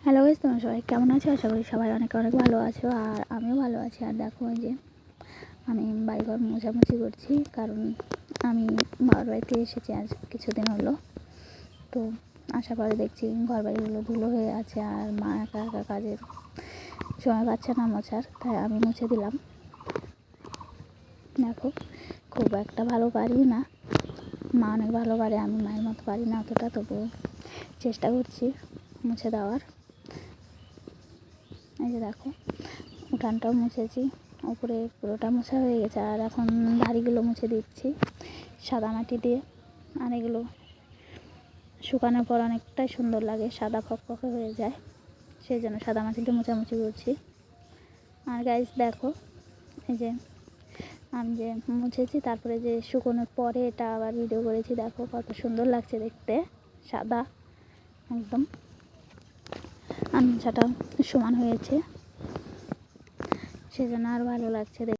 Hello guys, তোমরা সবাই কেমন আছো? আশা করি সবাই অনেক অনেক ভালো আছো। আর আমিও ভালো আছি। আর দেখো, এই যে আমি বাড়িঘর মোছামুছি করছি, কারণ আমি বাবার বাড়িতে এসেছি আজ কিছুদিন হলো। তো আসার পরে দেখছি ঘর বাড়িগুলো ধুলো হয়ে আছে, আর মা একা একা কাজের সময় পাচ্ছে না মোছার, তাই আমি মুছে দিলাম। দেখো, খুব একটা ভালো পারি না, মা অনেক ভালো পারে, আমি মায়ের মতো পারি না অতটা, তবুও চেষ্টা করছি মুছে দেওয়ার। এই যে দেখো, উঠানটাও মুছেছি, উপরে পুরোটা মোছা হয়ে গেছে। আর এখন ধাড়িগুলো মুছে দিচ্ছি সাদা মাটি দিয়ে। আর এগুলো শুকানোর পর অনেকটাই সুন্দর লাগে, সাদা ফকফকে হয়ে যায়, সেই জন্য সাদা মাটিতে মোছামুছি করছি। আর গাইস দেখো, এই যে আমি যে মুছেছি, তারপরে যে শুকোনোর পরে এটা আবার ভিডিও করেছি। দেখো কত সুন্দর লাগছে দেখতে, সাদা একদম। আর মোছাটা সমান হয়েছে, সেজন্য আর ভালো লাগছে।